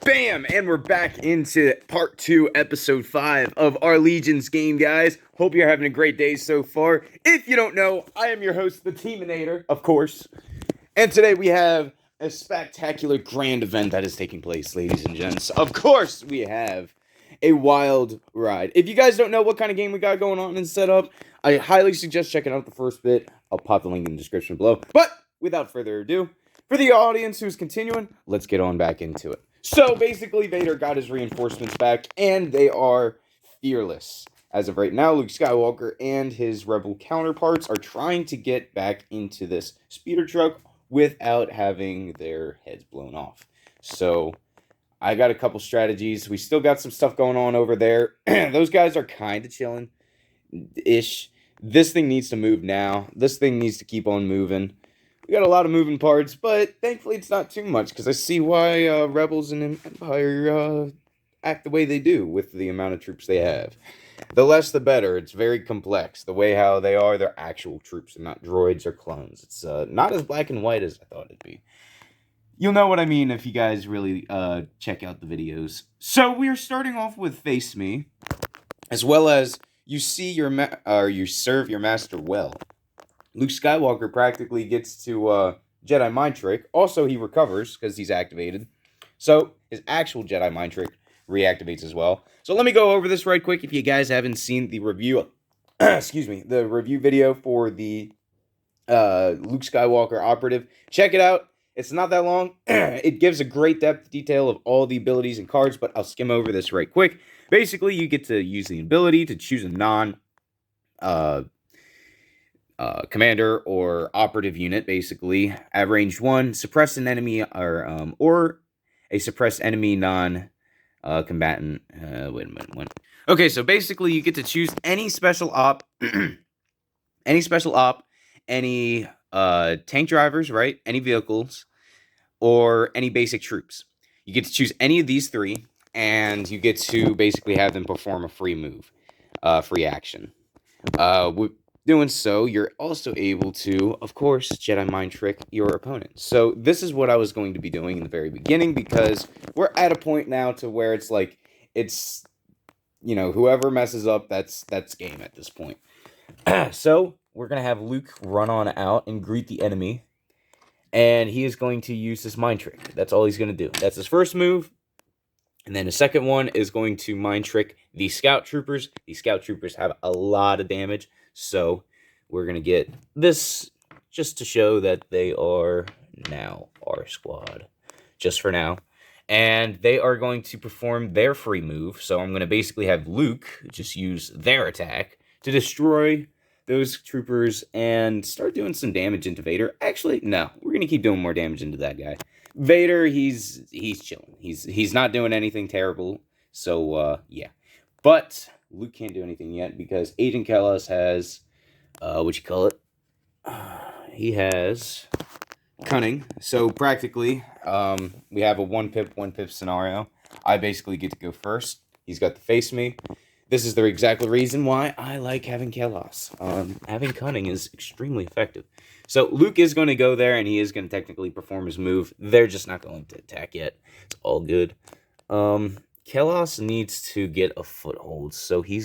Bam! And we're back into part 2, episode 5 of our Legions game, guys. Hope you're having a great day so far. If you don't know, I am your host, the Teaminator, of course. And today we have a spectacular grand event that is taking place, ladies and gents. Of course, we have a wild ride. If you guys don't know what kind of game we got going on and set up, I highly suggest checking out the first bit. I'll pop the link in the description below. But without further ado, for the audience who's continuing, let's get on back into it. So basically, Vader got his reinforcements back, and they are fearless. As of right now, Luke Skywalker and his rebel counterparts are trying to get back into this speeder truck without having their heads blown off. So I got a couple strategies. We still got some stuff going on over there. Those guys are kind of chilling-ish. This thing needs to move now. This thing needs to keep on moving. We got a lot of moving parts, but thankfully it's not too much, because I see why Rebels and Empire act the way they do with the amount of troops they have. The less the better. It's very complex. The way how they are, they're actual troops and not droids or clones. It's not as black and white as I thought it'd be. You'll know what I mean if you guys really check out the videos. So we are starting off with Face Me, as well as you see you serve your master well. Luke Skywalker practically gets to Jedi Mind Trick. Also, he recovers because he's activated. So his actual Jedi Mind Trick reactivates as well. So let me go over this right quick if you guys haven't seen the review. The review video for the Luke Skywalker operative. Check it out. It's not that long. It gives a great depth detail of all the abilities and cards, but I'll skim over this right quick. Basically, you get to use the ability to choose a commander or operative unit, basically at range 1, suppress an enemy or a suppressed enemy non-combatant. Wait a minute. Okay, so basically you get to choose any special op, any tank drivers, right? Any vehicles, or any basic troops. You get to choose any of these three, and you get to basically have them perform a free move, free action. Doing so, you're also able to, of course, Jedi Mind Trick your opponent. So this is what I was going to be doing in the very beginning, because we're at a point now to where it's like, whoever messes up, that's game at this point. So we're going to have Luke run on out and greet the enemy, and he is going to use this Mind Trick. That's all he's going to do. That's his first move. And then the second one is going to Mind Trick the Scout Troopers. The Scout Troopers have a lot of damage, so we're going to get this just to show that they are now our squad, just for now. And they are going to perform their free move, so I'm going to basically have Luke just use their attack to destroy those troopers and start doing some damage into Vader. Actually, no, we're going to keep doing more damage into that guy. Vader, he's chilling. He's not doing anything terrible, so yeah. But Luke can't do anything yet because Agent Kellos has he has cunning. So practically, we have a one pip scenario. I basically get to go first. He's got to face me. This is the exact reason why I like having Kellos. Having cunning is extremely effective. So Luke is going to go there, and he is going to technically perform his move. They're just not going to attack yet. It's all good. Kellos needs to get a foothold, so he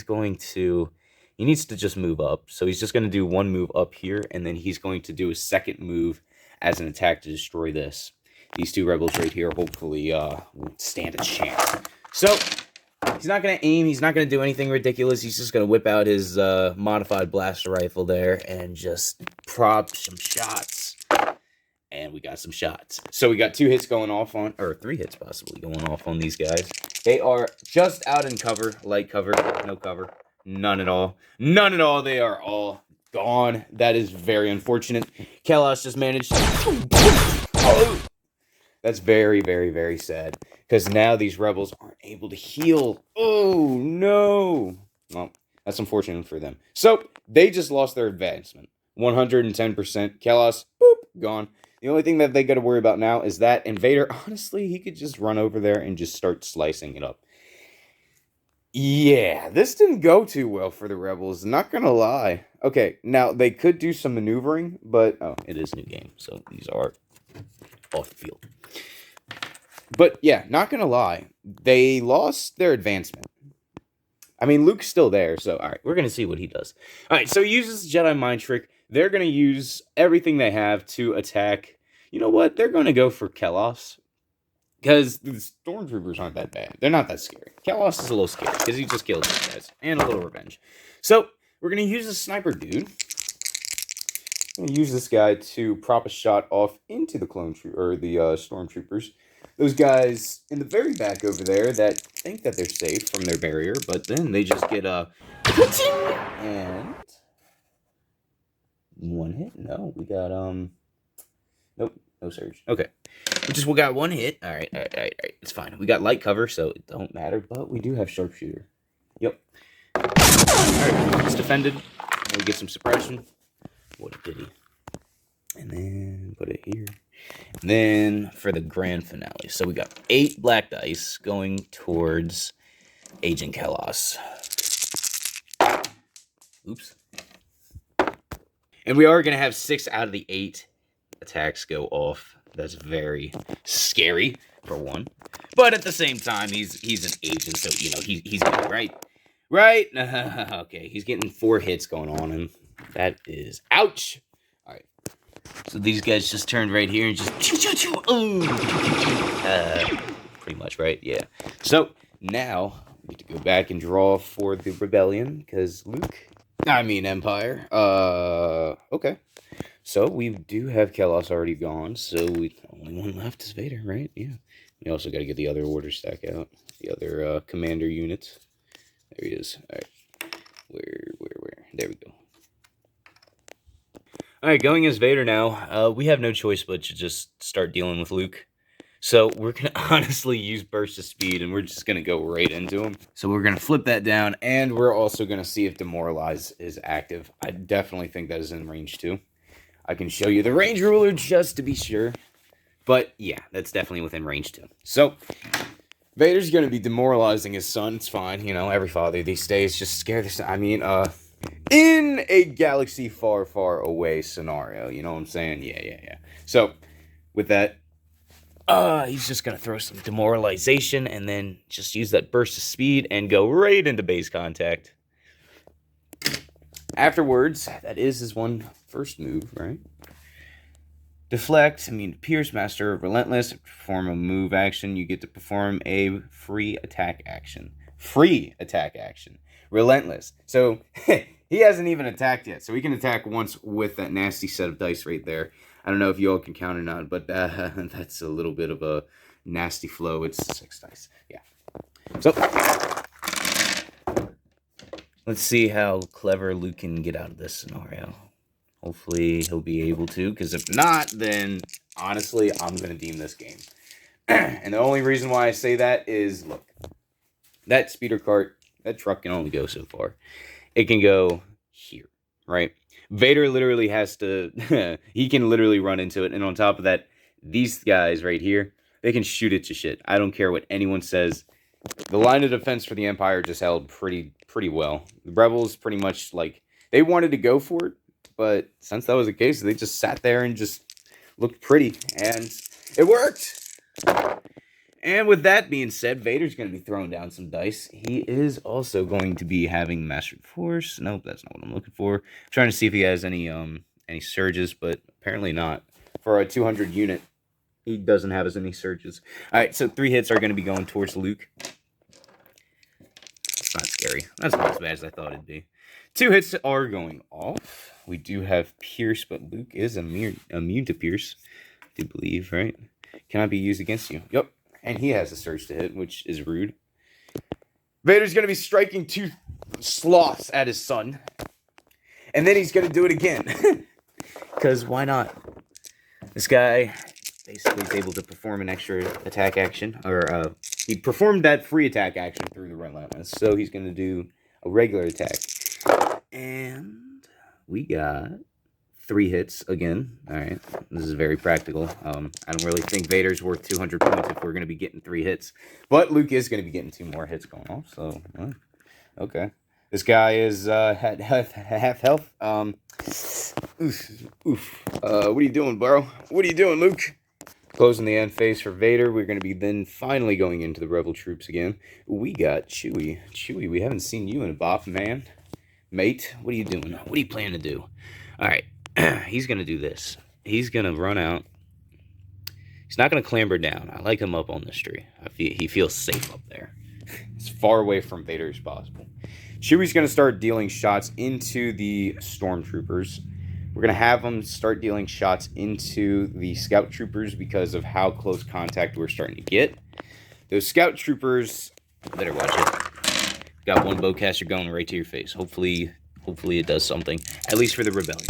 needs to just move up. So he's just going to do one move up here, and then he's going to do a second move as an attack to destroy this. These two rebels right here hopefully won't stand a chance. So he's not going to aim. He's not going to do anything ridiculous. He's just going to whip out his modified blaster rifle there and just prop some shots. And we got some shots. So we got 2 hits going off on, or 3 hits possibly going off on these guys. They are just out in cover, light cover, no cover, none at all. None at all. They are all gone. That is very unfortunate. Kellos just managed to... That's very, very, very sad. Because now these rebels aren't able to heal. Oh, no. Well, that's unfortunate for them. So, they just lost their advancement. 110%. Kellos, boop, gone. The only thing that they got to worry about now is that. And Vader, honestly, he could just run over there and just start slicing it up. Yeah, this didn't go too well for the rebels. Not going to lie. Okay, now they could do some maneuvering, but... Oh, it is new game, so these are off the field. But yeah, not gonna lie, they lost their advancement. I mean, Luke's still there, so all right, we're gonna see what he does. All right, so he uses the Jedi mind trick. They're gonna use everything they have to attack. You know what? They're gonna go for Kelos because the stormtroopers aren't that bad. They're not that scary. Kelos is a little scary because he just kills these guys and a little revenge. So we're gonna use the sniper dude. I'm gonna use this guy to prop a shot off into the stormtroopers. Those guys in the very back over there that think that they're safe from their barrier, but then they just get and one hit. No, we got nope, no surge. Okay, we got one hit. All right, it's fine. We got light cover, so it don't matter. But we do have sharpshooter. Yep. All right, it's defended. We get some suppression. What a pity. And then put it here. And then for the grand finale. So we got 8 black dice going towards Agent Kelos. Oops. And we are going to have 6 out of the 8 attacks go off. That's very scary, for one. But at the same time, he's an agent, so, you know, he's good, right? Right? Okay, he's getting 4 hits going on, and that is... Ouch! Alright. So these guys just turned right here and just... pretty much, right? Yeah. So, now, we need to go back and draw for the Rebellion, because Empire. Okay. So, we do have Kelos already gone, so the only one left is Vader, right? Yeah. We also got to get the other order stack out. The other commander units. There he is. Alright. Where? There we go. Alright, going as Vader now. We have no choice but to just start dealing with Luke. So we're going to honestly use Burst of Speed, and we're just going to go right into him. So we're going to flip that down, and we're also going to see if Demoralize is active. I definitely think that is in range 2. I can show you the range ruler just to be sure. But yeah, that's definitely within range 2. So Vader's going to be demoralizing his son. It's fine. You know, every father these days just scared their son. I mean, in a galaxy far, far away scenario. You know what I'm saying? Yeah. So with that, he's just going to throw some demoralization and then just use that burst of speed and go right into base contact. Afterwards, that is his first move, right? Deflect, Pierce, Master of Relentless. Perform a move action. You get to perform a free attack action. Relentless. So, he hasn't even attacked yet. So, he can attack once with that nasty set of dice right there. I don't know if you all can count or not, but that's a little bit of a nasty flow. It's 6 dice. Yeah. So, let's see how clever Luke can get out of this scenario. Hopefully, he'll be able to, because if not, then, honestly, I'm going to deem this game. And the only reason why I say that is, look, that speeder cart, that truck can only go so far. It can go here, right? Vader literally has to, he can literally run into it, and on top of that, these guys right here, they can shoot it to shit. I don't care what anyone says. The line of defense for the Empire just held pretty well. The Rebels pretty much, they wanted to go for it, but since that was the case, they just sat there and just looked pretty, and it worked. And with that being said, Vader's going to be throwing down some dice. He is also going to be having Master Force. Nope, that's not what I'm looking for. I'm trying to see if he has any surges, but apparently not. For a 200 unit, he doesn't have as many surges. All right, so 3 hits are going to be going towards Luke. That's not scary. That's not as bad as I thought it'd be. 2 hits are going off. We do have Pierce, but Luke is immune to Pierce, I do believe, right? Cannot be used against you. Yep. And he has a surge to hit, which is rude. Vader's going to be striking 2 sloths at his son. And then he's going to do it again. Because why not? This guy basically is able to perform an extra attack action. Or he performed that free attack action through the Relentless. So he's going to do a regular attack. And we got 3 hits again. All right, this is very practical. I don't really think Vader's worth 200 points if we're going to be getting 3 hits. But Luke is going to be getting 2 more hits going off. So, okay. This guy is at half health. What are you doing, bro? What are you doing, Luke? Closing the end phase for Vader, we're going to be then finally going into the Rebel troops again. We got Chewie. Chewie, we haven't seen you in a bop, man. Mate, what are you doing? What are you planning to do? All right, he's going to do this. He's going to run out. He's not going to clamber down. I like him up on this tree. He feels safe up there. As far away from Vader as possible. Chewie's going to start dealing shots into the stormtroopers. We're going to have him start dealing shots into the scout troopers because of how close contact we're starting to get. Those scout troopers, better watch it. Got one bowcaster going right to your face. Hopefully it does something, at least for the rebellion.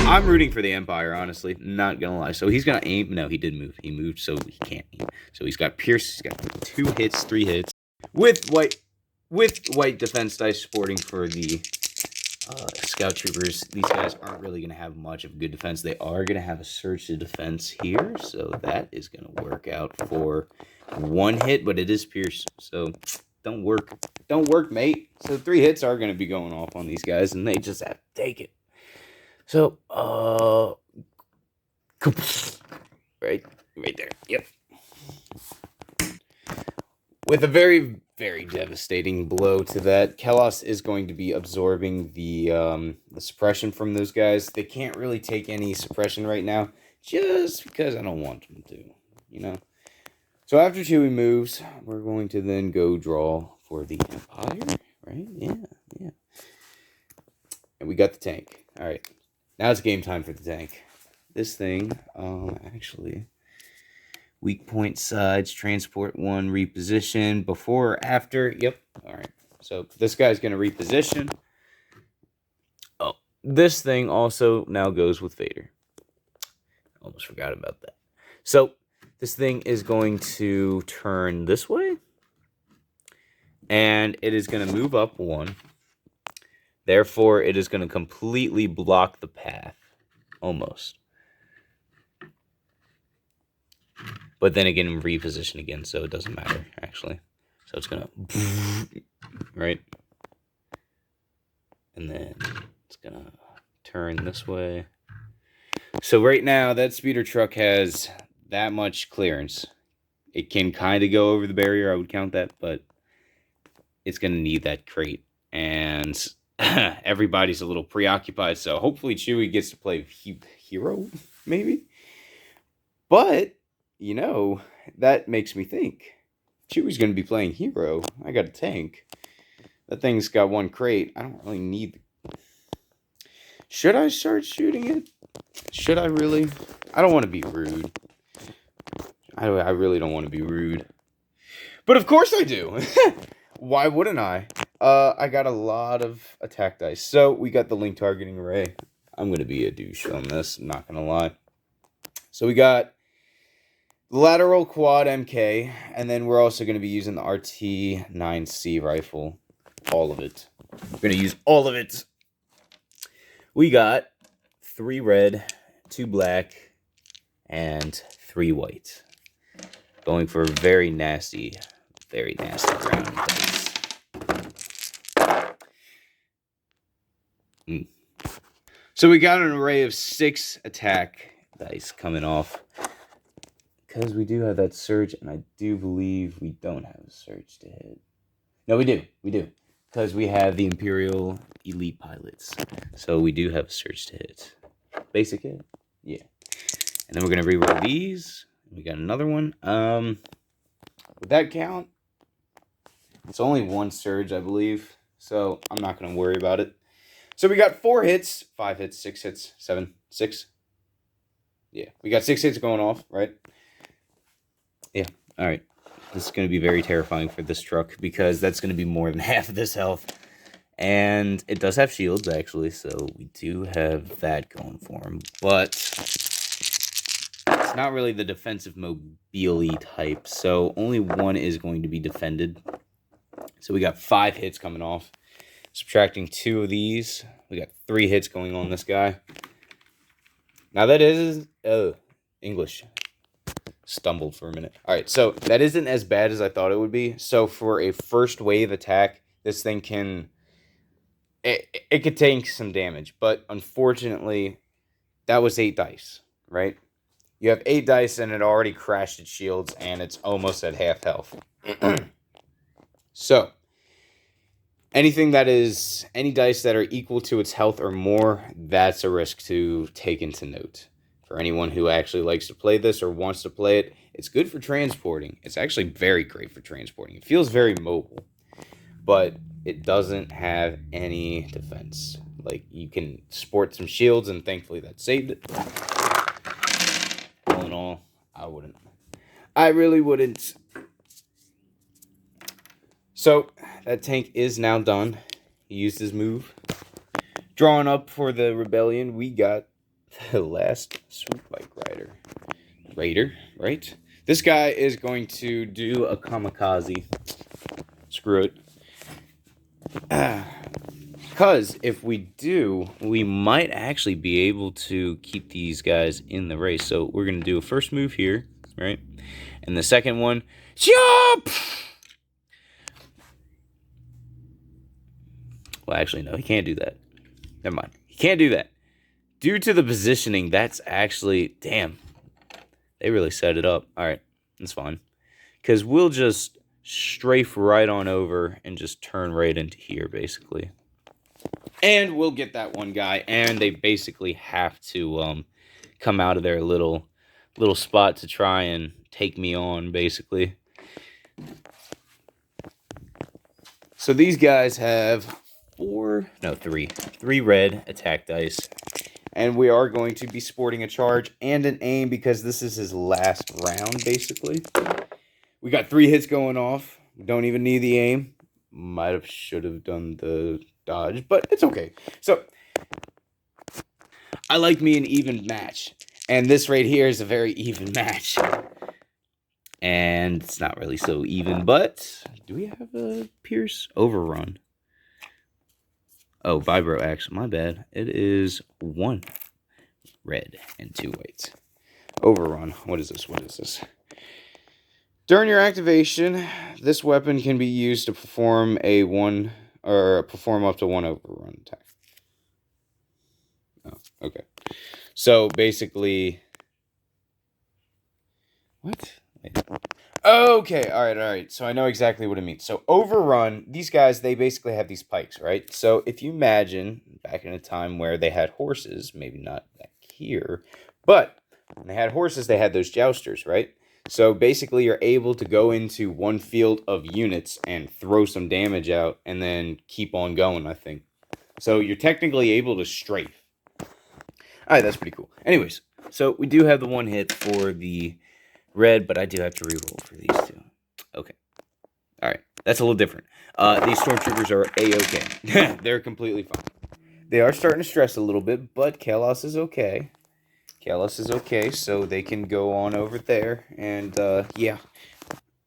I'm rooting for the Empire, honestly. Not gonna lie. So he's gonna aim. No, he did move. He moved, so he can't aim. So he's got Pierce. He's got 2 hits, 3 hits with white defense dice supporting for the scout troopers. These guys aren't really gonna have much of good defense. They are gonna have a surge to defense here, so that is gonna work out for 1 hit, but it is Pierce, so. Don't work, mate. So 3 hits are going to be going off on these guys, and they just have to take it. So, right there. Yep. With a very, very devastating blow to that, Kelos is going to be absorbing the suppression from those guys. They can't really take any suppression right now, just because I don't want them to, you know. So after Chewie moves, we're going to then go draw for the Empire, right? Yeah. And we got the tank. All right. Now it's game time for the tank. This thing, actually, weak point sides, transport 1, reposition, before or after. Yep. All right. So this guy's going to reposition. Oh, this thing also now goes with Vader. Almost forgot about that. So this thing is going to turn this way, and it is going to move up 1. Therefore, it is going to completely block the path, almost. But then again, reposition again, so it doesn't matter, actually. So it's going to, right? And then it's going to turn this way. So right now, that speeder truck has that much clearance. It can kind of go over the barrier, I would count that, but it's going to need that crate. And everybody's a little preoccupied, so hopefully Chewie gets to play hero, maybe? But, you know, that makes me think. Chewie's going to be playing hero. I got a tank. That thing's got 1 crate. I don't really need... Should I start shooting it? Should I really? I don't want to be rude. I really don't want to be rude. But of course I do. Why wouldn't I? I got a lot of attack dice. So we got the link targeting array. I'm going to be a douche on this. I'm not going to lie. So we got lateral quad MK. And then we're also going to be using the RT9C rifle. All of it. We're going to use all of it. We got 3 red, 2 black, and 3 white. Going for a very nasty round dice. So we got an array of 6 attack dice coming off. Because we do have that surge, and I do believe we don't have a surge to hit. No, we do. Because we have the Imperial Elite Pilots. So we do have a surge to hit. Basic hit? Yeah. And then we're going to reroll these. We got another one. Would that count? It's only 1 surge, I believe. So I'm not going to worry about it. So we got 4 hits, 5 hits, 6 hits, 7, 6. Yeah, we got 6 hits going off, right? Yeah, all right. This is going to be very terrifying for this truck because that's going to be more than half of this health. And it does have shields, actually, so we do have that going for him. But it's not really the defensive mobile type, so only 1 is going to be defended. So we got 5 hits coming off. Subtracting 2 of these, we got 3 hits going on this guy. Now that is... English. Stumbled for a minute. Alright, so that isn't as bad as I thought it would be. So for a first wave attack, this thing can... It could take some damage. But unfortunately, that was 8 dice, right? You have 8 dice and it already crashed its shields and it's almost at half health. So, any dice that are equal to its health or more, that's a risk to take into note. For anyone who actually likes to play this or wants to play it, it's good for transporting. It's actually very great for transporting. It feels very mobile, but it doesn't have any defense. Like, you can sport some shields, and thankfully that saved it. All in all, I wouldn't. I really wouldn't. So, that tank is now done. He used his move. Drawing up for the rebellion, we got the last Swoop Bike Raider, right? This guy is going to do a kamikaze. Screw it. Because if we do, we might actually be able to keep these guys in the race. So we're going to do a first move here, right? And the second one, jump! Well, actually, no, he can't do that. Never mind. He can't do that. Due to the positioning, that's actually... Damn. They really set it up. All right. That's fine. Because we'll just strafe right on over and just turn right into here, basically. And we'll get that one guy. And they basically have to come out of their little spot to try and take me on, basically. So these guys have... three red attack dice. And we are going to be sporting a charge and an aim because this is his last round, basically. We got 3 hits going off. We don't even need the aim. Should have done the dodge, but it's okay. So, I like me an even match. And this right here is a very even match. And it's not really so even, but... Do we have a Pierce? Overrun. Oh, Vibro X. My bad. It is 1 red and 2 whites. Overrun. What is this? During your activation, this weapon can be used to perform up to 1 overrun attack. Oh, okay. So basically, what? Wait. Okay, all right. So I know exactly what it means. So overrun, these guys, they basically have these pikes, right? So if you imagine back in a time where they had horses, maybe not back here, but when they had horses, they had those jousters, right? So basically you're able to go into one field of units and throw some damage out and then keep on going, I think. So you're technically able to strafe. All right, that's pretty cool. Anyways, so we do have the 1 hit for the red, but I do have to reroll for these 2. Okay. All right. That's a little different. These stormtroopers are A-okay. They're completely fine. They are starting to stress a little bit, but Kalos is okay. Kalos is okay, so they can go on over there. And, yeah.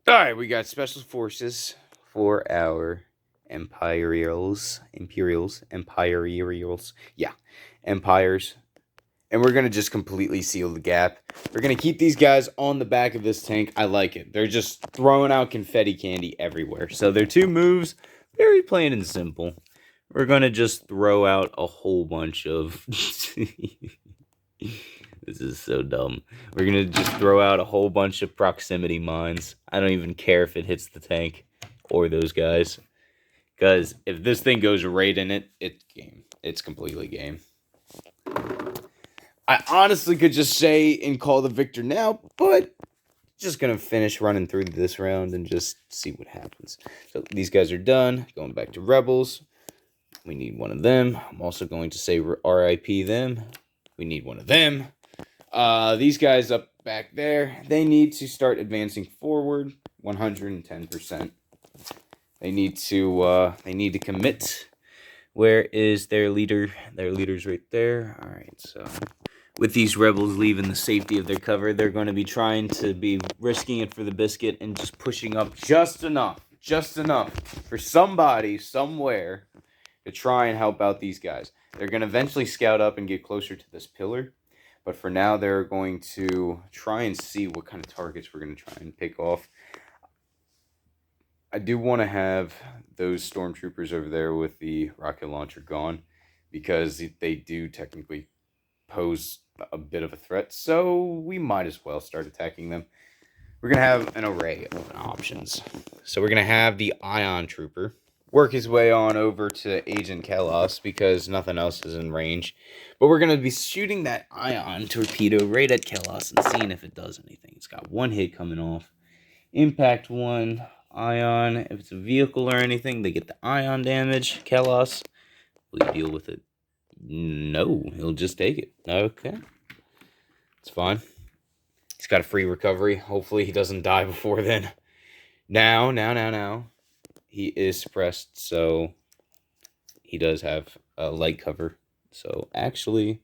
All right, we got special forces for our Imperials. Yeah, Empires. And we're going to just completely seal the gap. We're going to keep these guys on the back of this tank. I like it. They're just throwing out confetti candy everywhere. So their 2 moves, very plain and simple. We're going to just throw out a whole bunch of... This is so dumb. We're going to just throw out a whole bunch of proximity mines. I don't even care if it hits the tank or those guys. Because if this thing goes right in it, it's game. It's completely game. I honestly could just say and call the victor now, but just going to finish running through this round and just see what happens. So these guys are done. Going back to Rebels. We need one of them. I'm also going to say RIP them. We need one of them. These guys up back there, they need to start advancing forward 110%. They need to commit. Where is their leader? Their leader's right there. All right, so with these rebels leaving the safety of their cover, they're going to be trying to be risking it for the biscuit and just pushing up just enough for somebody somewhere to try and help out these guys. They're going to eventually scout up and get closer to this pillar, but for now they're going to try and see what kind of targets we're going to try and pick off. I do want to have those stormtroopers over there with the rocket launcher gone, because they do technically pose a bit of a threat, so we might as well start attacking them. We're going to have an array of options. So we're going to have the Ion Trooper work his way on over to Agent Kalos because nothing else is in range. But we're going to be shooting that Ion Torpedo right at Kalos and seeing if it does anything. It's got one hit coming off. Impact 1, Ion. If it's a vehicle or anything, they get the Ion damage. Kalos, will you deal with it? No, he'll just take it. Okay. It's fine. He's got a free recovery. Hopefully he doesn't die before then. Now. He is suppressed, so he does have a light cover. So actually,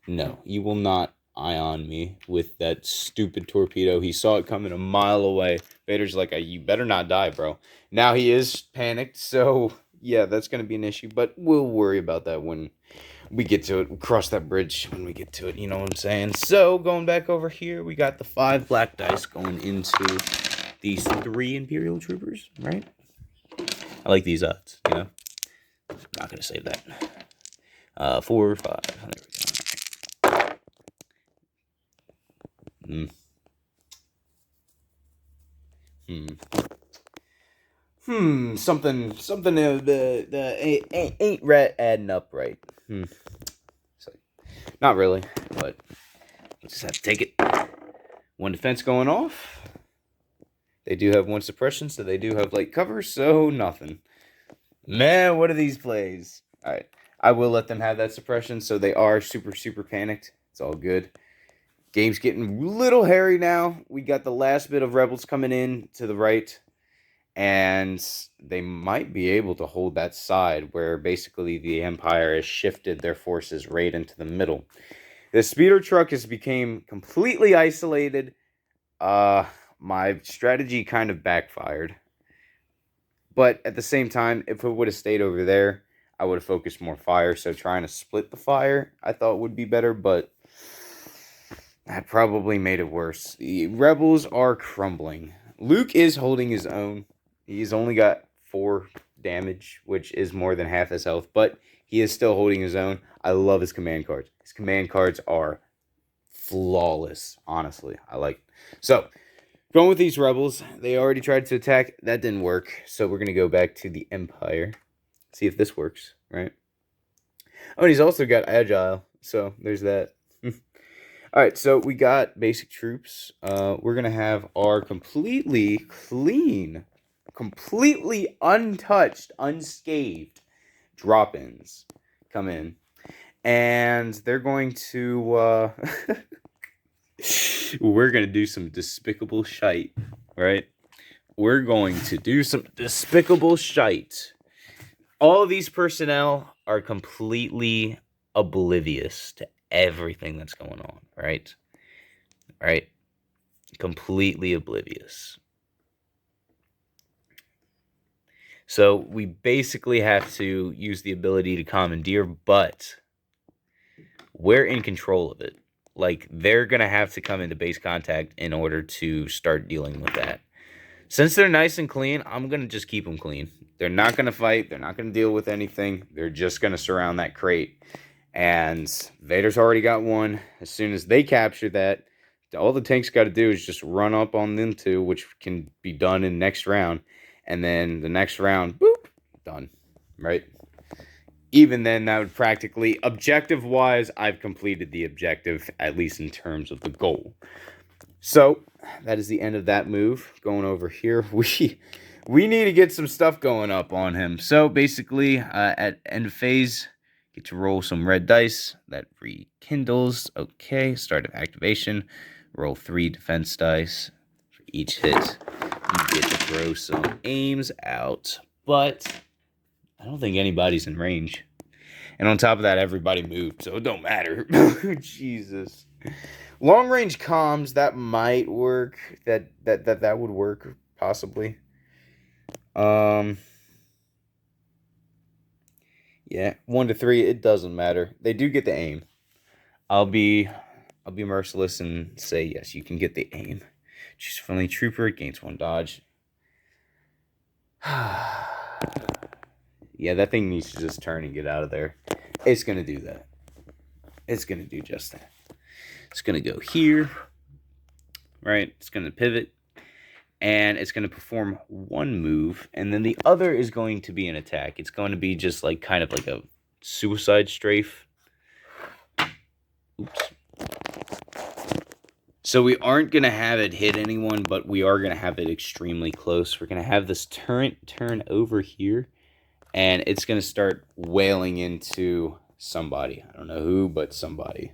no, you will not ion me with that stupid torpedo. He saw it coming a mile away. Vader's like, you better not die, bro. Now he is panicked, so yeah, that's going to be an issue. But we'll worry about that when we get to it. We'll cross that bridge when we get to it, you know what I'm saying? So, going back over here, we got the 5 black dice going into these 3 Imperial Troopers, right? I like these odds, you know? I'm not going to save that. 4 or 5. There we go. Something ain't rat adding up right. So, not really, but we'll just have to take it. 1 defense going off. They do have 1 suppression, so they do have light cover, so nothing. Man, what are these plays? Alright, I will let them have that suppression, so they are super panicked. It's all good. Game's getting a little hairy now. We got the last bit of rebels coming in to the right, and they might be able to hold that side where basically the Empire has shifted their forces right into the middle. The speeder truck has become completely isolated. My strategy kind of backfired. But at the same time, if it would have stayed over there, I would have focused more fire. So trying to split the fire, I thought would be better, but that probably made it worse. The rebels are crumbling. Luke is holding his own. He's only got 4 damage, which is more than half his health, but he is still holding his own. I love his command cards. His command cards are flawless, honestly. I like it. So, going with these rebels, they already tried to attack. That didn't work. So we're going to go back to the Empire. See if this works, right? Oh, and he's also got Agile. So there's that. Alright, so we got basic troops. We're going to have our completely clean, completely untouched, unscathed drop-ins come in. And they're going to... we're going to do some despicable shite, right? We're going to do some despicable shite. All of these personnel are completely oblivious to everything that's going on, right? Right? Completely oblivious. So we basically have to use the ability to commandeer, but we're in control of it. Like, they're going to have to come into base contact in order to start dealing with that. Since they're nice and clean, I'm going to just keep them clean. They're not going to fight. They're not going to deal with anything. They're just going to surround that crate. And Vader's already got 1. As soon as they capture that, all the tanks got to do is just run up on them 2, which can be done in the next round. And then the next round, boop, done. Right? Even then, that would practically, objective-wise, I've completed the objective, at least in terms of the goal. So, that is the end of that move. Going over here, we need to get some stuff going up on him. So, basically, at end of phase, get to roll some red dice. That rekindles. Okay, start of activation. Roll 3 defense dice. For each hit, you get to throw some aims out. But I don't think anybody's in range. And on top of that, everybody moved, so it don't matter. Jesus. Long range comms, that might work. That would work, possibly. Yeah, 1 to 3, it doesn't matter. They do get the aim. I'll be merciless and say yes, you can get the aim. Choose friendly trooper, gains 1 dodge. Yeah, that thing needs to just turn and get out of there. It's going to do that. It's going to do just that. It's going to go here, right? It's going to pivot, and it's going to perform one move, and then the other is going to be an attack. It's going to be just like kind of like a suicide strafe. Oops. So we aren't going to have it hit anyone, but we are going to have it extremely close. We're going to have this turret turn over here, and it's going to start wailing into somebody. I don't know who, but somebody.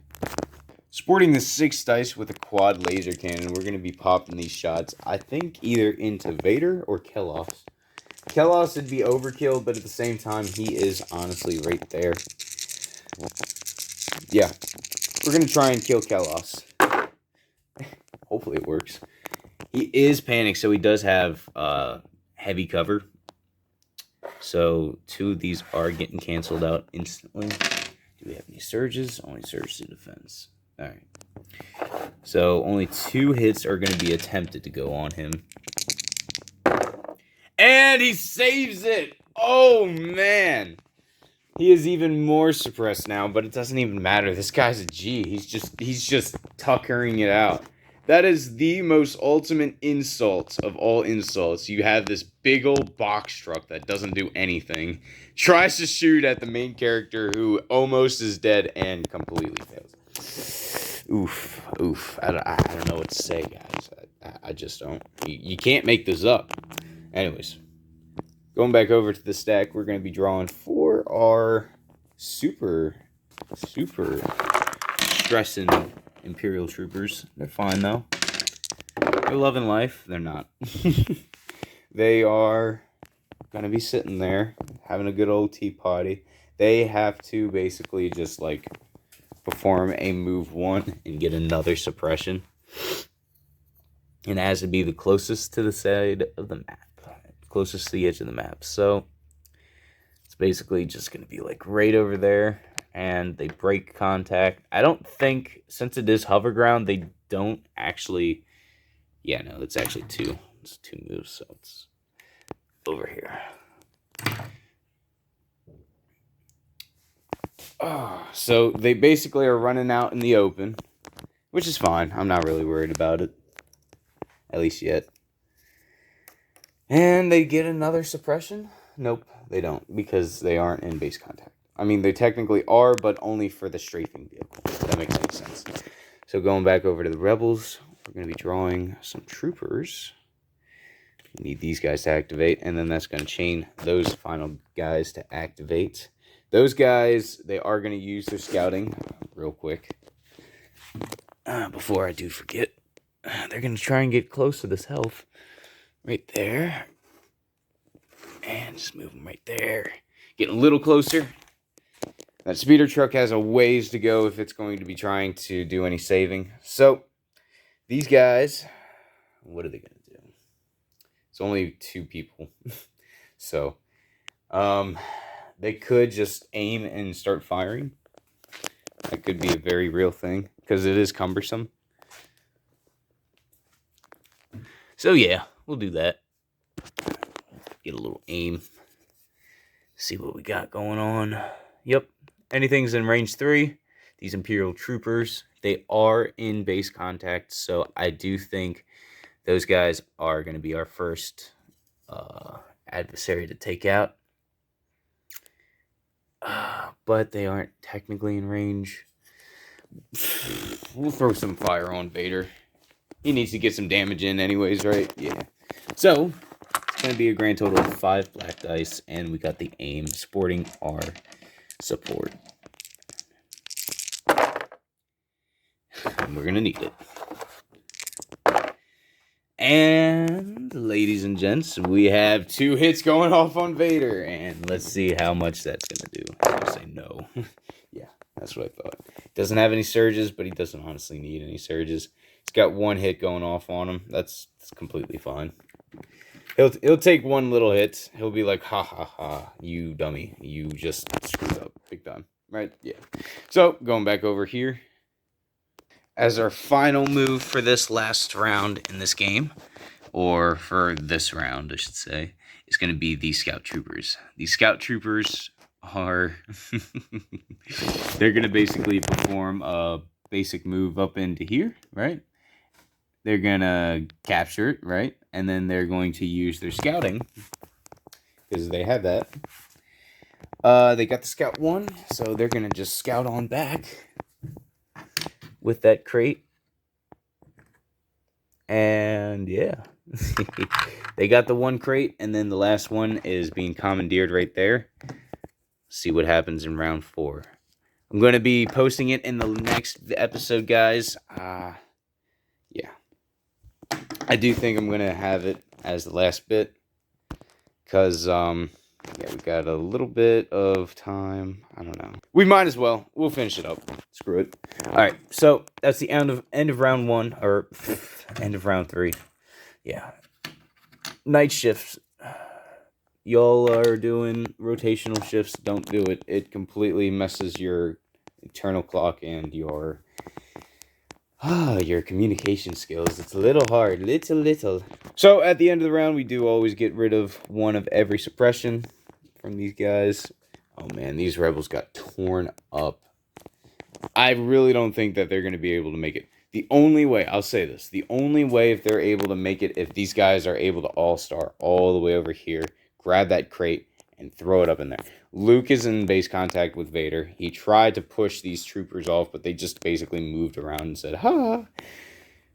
Sporting the 6 dice with a quad laser cannon, we're going to be popping these shots, I think, either into Vader or Kelos. Kelos would be overkill, but at the same time, he is honestly right there. Yeah, we're going to try and kill Kelos. Hopefully it works. He is panicked, so he does have heavy cover. So 2 of these are getting canceled out instantly. Do we have any surges? Only surge to defense. Alright. So only 2 hits are going to be attempted to go on him. And he saves it! Oh, man! He is even more suppressed now, but it doesn't even matter. This guy's a G. He's just tuckering it out. That is the most ultimate insult of all insults. You have this big old box truck that doesn't do anything, tries to shoot at the main character who almost is dead and completely fails. Oof. I don't know what to say, guys. I just don't. You can't make this up. Anyways, going back over to the stack, we're going to be drawing for our super stressing Imperial troopers. They're fine, though. They're loving life. They're not. They are going to be sitting there, having a good old tea party. They have to basically just, like, perform a move 1 and get another suppression. And it has to be the closest to the side of the map. Closest to the edge of the map. So, it's basically just going to be, like, right over there. And they break contact. I don't think, since it is hover ground, they don't actually... Yeah, no, it's actually 2. It's 2 moves, so it's over here. So they basically are running out in the open, which is fine. I'm not really worried about it. At least yet. And they get another suppression? Nope, they don't, because they aren't in base contact. I mean, they technically are, but only for the strafing vehicle, if that makes any sense. So going back over to the Rebels, we're going to be drawing some troopers. We need these guys to activate, and then that's going to chain those final guys to activate. Those guys, they are going to use their scouting real quick. Before I do forget, they're going to try and get close to this health. Right there. And just move them right there. Getting a little closer. That speeder truck has a ways to go if it's going to be trying to do any saving. So, these guys, what are they going to do? It's only 2 people. So, they could just aim and start firing. That could be a very real thing, because it is cumbersome. So, yeah, we'll do that. Get a little aim. See what we got going on. Yep. Anything's in range 3. These Imperial troopers, they are in base contact, so I do think those guys are going to be our first adversary to take out. But they aren't technically in range. We'll throw some fire on Vader. He needs to get some damage in anyways, right? Yeah. So, it's going to be a grand total of 5 black dice, and we got the aim sporting our support. And we're going to need it. And, ladies and gents, we have 2 hits going off on Vader, and let's see how much that's going to do. I'm going to say no. Yeah, that's what I thought. Doesn't have any surges, but he doesn't honestly need any surges. He's got 1 hit going off on him. That's completely fine. He'll take 1 little hit. He'll be like, ha, ha, ha, you dummy. You just screwed up big time. Right? Yeah. So, going back over here. As our final move for this last round in this game, or for this round, I should say, is going to be the Scout Troopers. These Scout Troopers are... they're going to basically perform a basic move up into here, right? They're going to capture it, right? And then they're going to use their scouting, because they have that. They got the scout 1, so they're going to just scout on back with that crate. And yeah, they got the 1 crate, and then the last one is being commandeered right there. See what happens in round 4. I'm going to be posting it in the next episode, guys. Yeah. I do think I'm going to have it as the last bit, because, yeah, we got a little bit of time. I don't know. We might as well. We'll finish it up. Screw it. All right, so that's the end of round 1, or end of round 3. Yeah. Night shifts. Y'all are doing rotational shifts. Don't do it. It completely messes your internal clock and your communication skills. It's a little hard. Little. So at the end of the round, we do always get rid of 1 of every suppression from these guys. Oh man, these rebels got torn up. I really don't think that they're going to be able to make it. The only way, I'll say this, the only way if they're able to make it, if these guys are able to all-star all the way over here, grab that crate, and throw it up in there. Luke is in base contact with Vader. He tried to push these troopers off, but they just basically moved around and said, ha!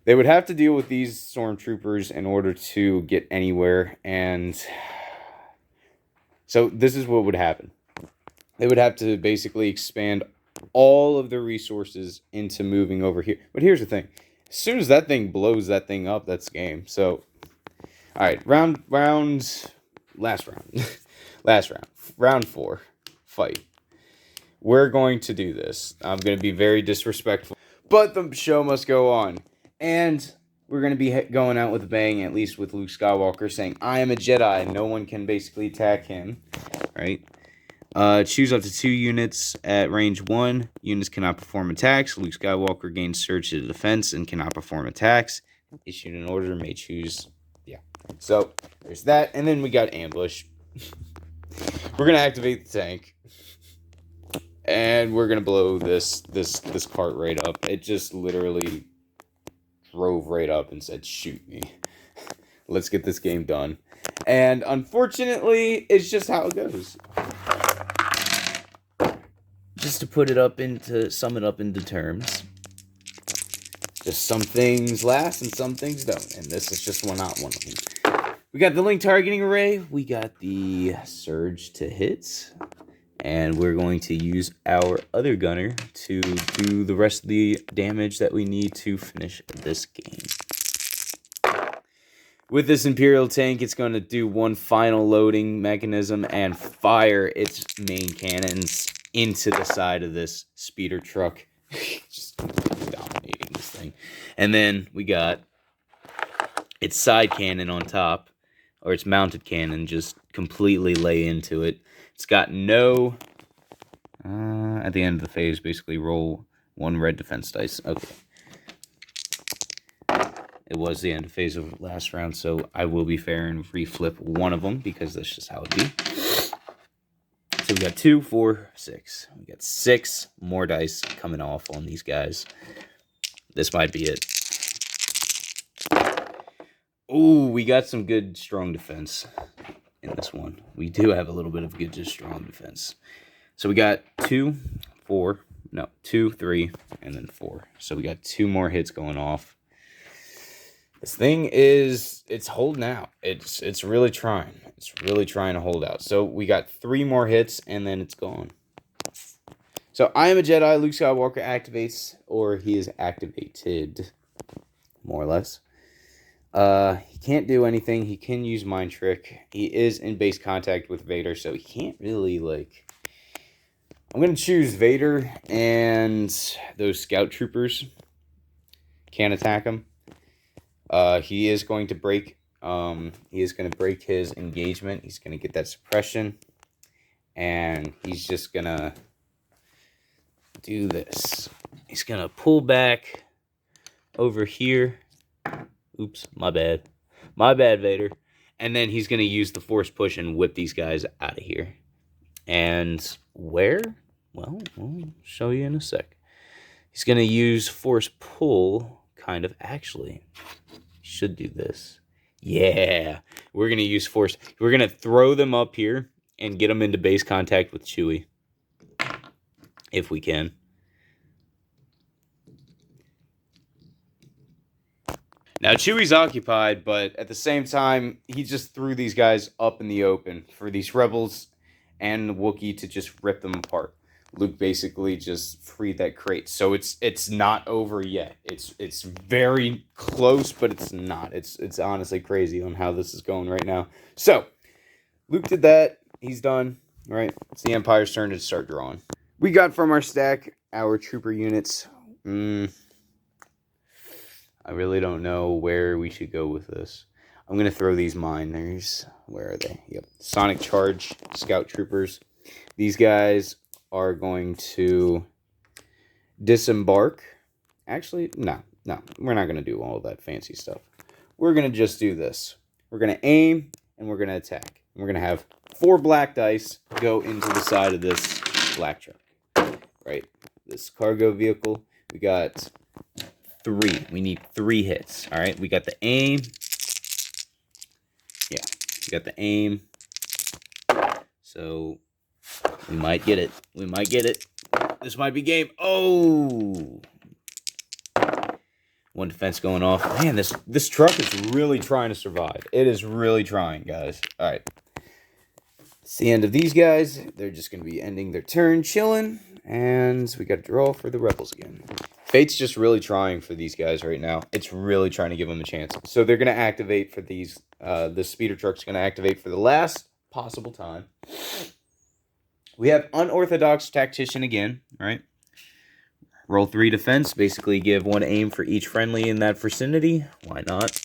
They would have to deal with these stormtroopers in order to get anywhere, and so this is what would happen. They would have to basically expand all of their resources into moving over here. But here's the thing. As soon as that thing blows that thing up, that's game. So, all right, last round. Round 4, fight. We're going to do this. I'm going to be very disrespectful, but the show must go on. And we're going to be going out with a bang, at least with Luke Skywalker saying, I am a Jedi. No one can basically attack him, right? Choose up to 2 units at range 1. Units cannot perform attacks. Luke Skywalker gains surge to defense and cannot perform attacks. Issued an order, may choose. Yeah. So, there's that. And then we got ambush. We're going to activate the tank. And we're going to blow this cart right up. It just literally drove right up and said, shoot me. Let's get this game done. And unfortunately, it's just how it goes. Just to sum it up into terms. Just some things last and some things don't. And this is just not one of them. We got the link targeting array. We got the surge to hit. And we're going to use our other gunner to do the rest of the damage that we need to finish this game. With this Imperial tank, it's going to do one final loading mechanism and fire its main cannons into the side of this speeder truck. Just dominating this thing. And then we got its side cannon on top, or its mounted cannon, just completely lay into it. It's got no, at the end of the phase, basically roll 1 red defense dice. Okay. It was the end of phase of last round, so I will be fair and reflip 1 of them, because that's just how it be. So we got 2, 4, 6. We got 6 more dice coming off on these guys. This might be it. Ooh, we got some good, strong defense in this one. We do have a little bit of good, just strong defense. So we got 2, 3, and then 4. So we got 2 more hits going off. This thing it's holding out. It's really trying. It's really trying to hold out. So we got 3 more hits, and then it's gone. So I am a Jedi. Luke Skywalker activates, or he is activated, more or less. He can't do anything. He can use Mind Trick. He is in base contact with Vader, so he can't really, like... I'm going to choose Vader, and those scout troopers can't attack him. He is going to break his engagement. He's going to get that suppression, and he's just going to do this. He's going to pull back over here. Oops, my bad. My bad, Vader. And then he's going to use the force push and whip these guys out of here. And where? Well, I'll show you in a sec. He's going to use force pull, kind of. Actually, should do this. Yeah, we're going to use force. We're going to throw them up here and get them into base contact with Chewy, if we can. Now, Chewy's occupied, but at the same time, he just threw these guys up in the open for these rebels and Wookiee to just rip them apart. Luke basically just freed that crate. So it's not over yet. It's very close, but it's not. It's honestly crazy on how this is going right now. So, Luke did that. He's done, right? It's the Empire's turn to start drawing. We got from our stack our trooper units. I really don't know where we should go with this. I'm going to throw these miners. Where are they? Yep. Sonic Charge Scout Troopers. These guys are going to disembark. Actually, no. We're not going to do all that fancy stuff. We're going to just do this. We're going to aim, and we're going to attack. And we're going to have 4 black dice go into the side of this black truck. Right? This cargo vehicle. We got 3. We need 3 hits. All right. We got the aim. Yeah. We got the aim. So we might get it. We might get it. This might be game. Oh. 1 defense going off. Man, this truck is really trying to survive. It is really trying, guys. All right. It's the end of these guys. They're just going to be ending their turn, chilling. And we got to draw for the rebels again. Fate's just really trying for these guys right now. It's really trying to give them a chance. So they're going to activate for these. This speeder truck's going to activate for the last possible time. We have Unorthodox Tactician again, right? Roll 3 defense. Basically give 1 aim for each friendly in that vicinity. Why not?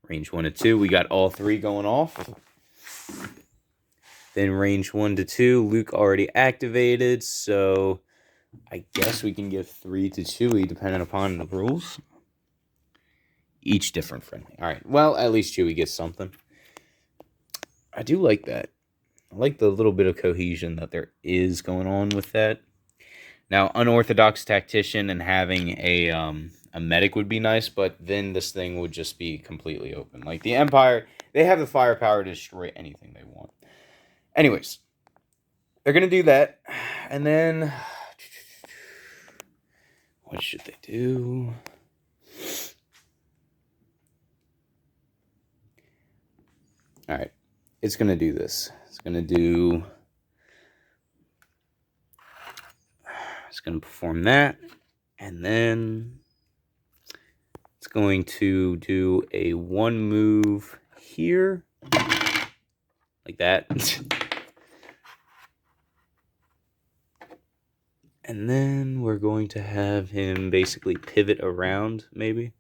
Range 1 to 2. We got all 3 going off. Then range 1 to 2. Luke already activated, so I guess we can give 3 to Chewie depending upon the rules. Each different friendly. All right. Well, at least Chewie gets something. I do like that. I like the little bit of cohesion that there is going on with that. Now, Unorthodox Tactician and having a medic would be nice, but then this thing would just be completely open. Like the Empire, they have the firepower to destroy anything they want. Anyways, they're going to do that. And then, what should they do? All right. It's going to do this. It's going to perform that. And then it's going to do a 1 move here. Like that. And then we're going to have him basically pivot around, maybe.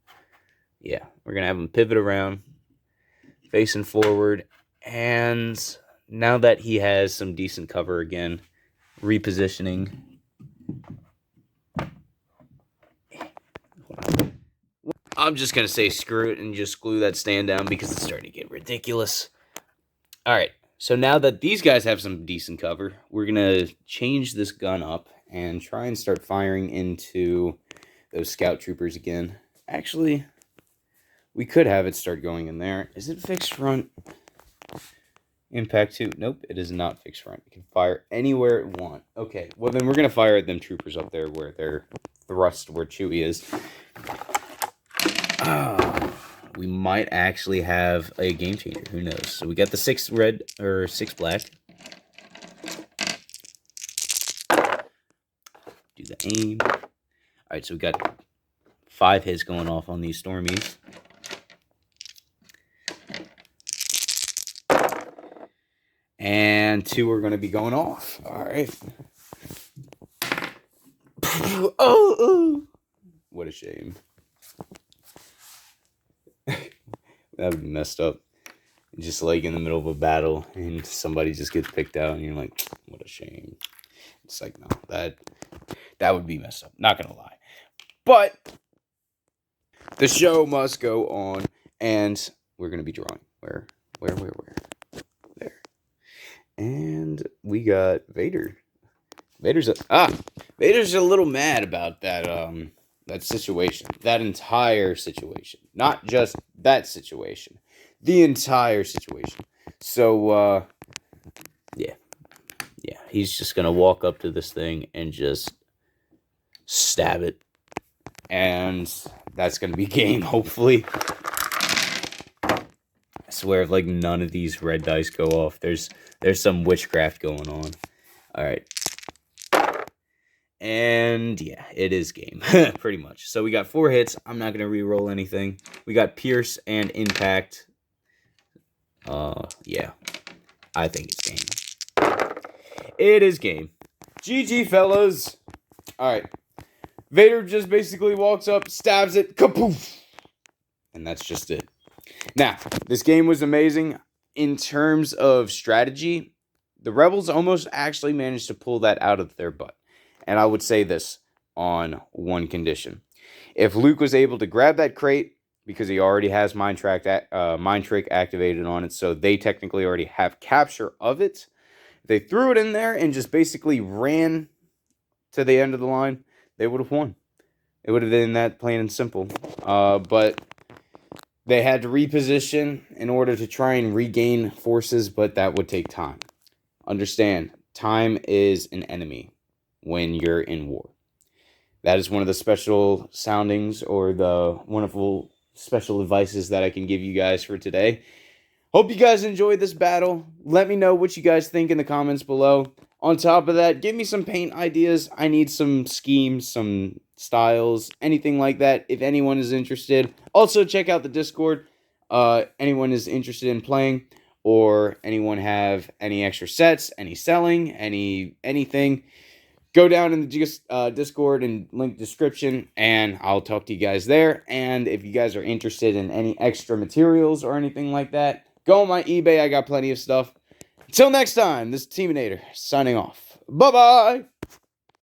Yeah, we're going to have him pivot around, facing forward. And now that he has some decent cover again, repositioning. I'm just going to say screw it and just glue that stand down because it's starting to get ridiculous. All right, so now that these guys have some decent cover, we're going to change this gun up and try and start firing into those scout troopers again. Actually, we could have it start going in there. Is it fixed front? Impact 2. Nope, it is not fixed front. You can fire anywhere it want. Okay, well then we're going to fire at them troopers up there where they're thrust where Chewie is. We might actually have a game changer. Who knows? So we got the 6 red or 6 black. Do the aim. All right, so we got 5 hits going off on these Stormies. And 2 are going to be going off. All right. Oh, what a shame. That would be messed up. Just like in the middle of a battle and somebody just gets picked out and you're like, what a shame. It's like, no, that would be messed up. Not going to lie. But the show must go on and we're going to be drawing. Where? There. And we got Vader. Vader's Vader's a little mad about that that situation. That entire situation. Not just that situation. The entire situation. So yeah. Yeah, he's just gonna walk up to this thing and just stab it. And that's gonna be game, hopefully. I swear if like none of these red dice go off, there's some witchcraft going on. Alright. And yeah, it is game. Pretty much. So we got 4 hits. I'm not gonna re-roll anything. We got Pierce and Impact. Yeah. I think it's game. It is game. GG, fellas. Alright. Vader just basically walks up, stabs it, kapoof! And that's just it. Now, this game was amazing. In terms of strategy, the Rebels almost actually managed to pull that out of their butt. And I would say this on one condition. If Luke was able to grab that crate, because he already has Mind Trick activated on it, so they technically already have capture of it, they threw it in there and just basically ran to the end of the line, they would have won. It would have been that plain and simple. But they had to reposition in order to try and regain forces, but that would take time. Understand, time is an enemy when you're in war. That is one of the special soundings or the wonderful special advices that I can give you guys for today. Hope you guys enjoyed this battle. Let me know what you guys think in the comments below. On top of that, give me some paint ideas. I need some schemes, some styles, anything like that if anyone is interested. Also, check out the Discord. Anyone is interested in playing or anyone have any extra sets, any selling, anything, go down in the Discord and link description, and I'll talk to you guys there. And if you guys are interested in any extra materials or anything like that, go on my eBay. I got plenty of stuff. Until next time, this is Teaminator signing off. Bye-bye!